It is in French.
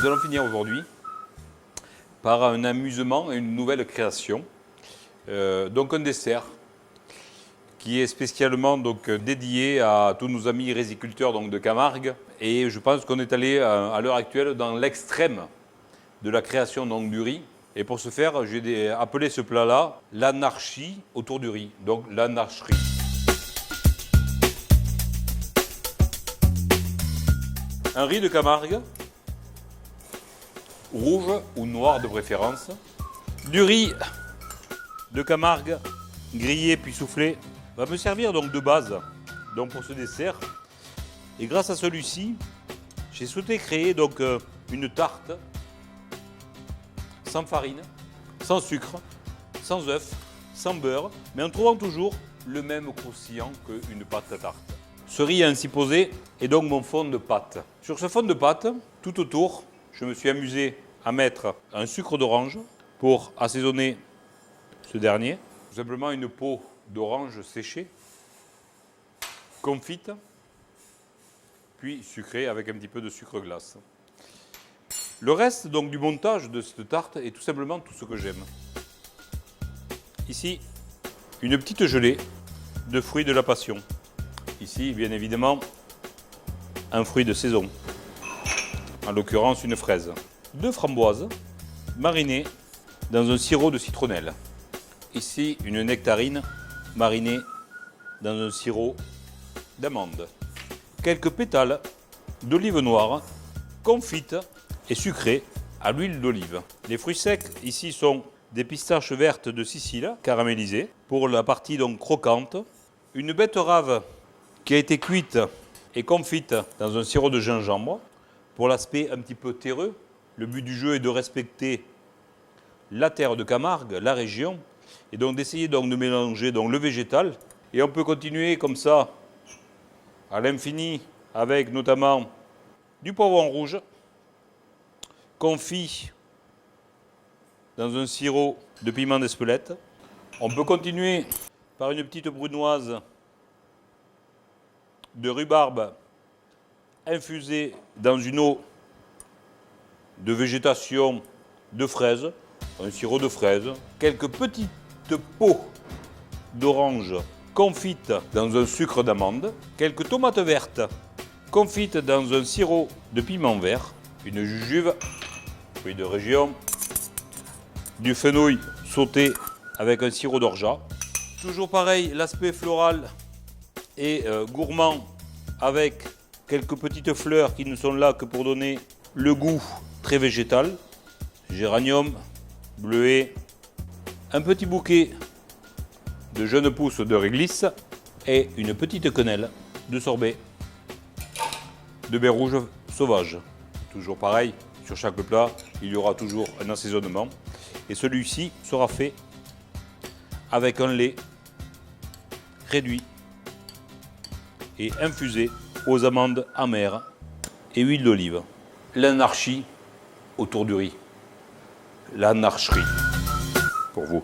nous allons finir aujourd'hui par un amusement et une nouvelle création. Donc un dessert qui est spécialement dédié à tous nos amis riziculteurs de Camargue. Et je pense qu'on est allé à l'heure actuelle dans l'extrême de la création du riz. Et pour ce faire, j'ai appelé ce plat-là l'anarchie autour du riz, donc l'anarcherie. Un riz de Camargue, rouge ou noir de préférence. Du riz de Camargue, grillé puis soufflé, va me servir de base pour ce dessert. Et grâce à celui-ci, j'ai souhaité créer une tarte sans farine, sans sucre, sans œuf, sans beurre, mais en trouvant toujours le même croustillant qu'une pâte à tarte. Ce riz ainsi posé est donc mon fond de pâte. Sur ce fond de pâte, tout autour, je me suis amusé à mettre un sucre d'orange pour assaisonner ce dernier. Tout simplement une peau d'orange séchée, confite, puis sucrée avec un petit peu de sucre glace. Le reste du montage de cette tarte est tout simplement tout ce que j'aime. Ici, une petite gelée de fruits de la passion. Ici, bien évidemment, un fruit de saison, en l'occurrence une fraise. 2 framboises marinées dans un sirop de citronnelle. Ici, une nectarine marinée dans un sirop d'amande. Quelques pétales d'olive noire confites et sucrées à l'huile d'olive. Les fruits secs ici sont des pistaches vertes de Sicile caramélisées pour la partie croquante. Une betterave qui a été cuite et confite dans un sirop de gingembre pour l'aspect un petit peu terreux. Le but du jeu est de respecter la terre de Camargue, la région, et d'essayer de mélanger le végétal. Et on peut continuer comme ça à l'infini avec notamment du poivron rouge confit dans un sirop de piment d'Espelette. On peut continuer par une petite brunoise de rhubarbe infusée dans une eau de végétation de fraises, un sirop de fraises, quelques petites peaux d'orange confites dans un sucre d'amande, quelques tomates vertes confites dans un sirop de piment vert, une jujuve, fruit de région, du fenouil sauté avec un sirop d'orgeat. Toujours pareil, l'aspect floral et gourmand avec quelques petites fleurs qui ne sont là que pour donner le goût très végétal. Géranium, bleuet, un petit bouquet de jeunes pousses de réglisse et une petite quenelle de sorbet de baie rouge sauvage. Toujours pareil, sur chaque plat, il y aura toujours un assaisonnement. Et celui-ci sera fait avec un lait réduit et infusé aux amandes amères et huile d'olive. L'anarchie autour du riz. L'anarcherie pour vous.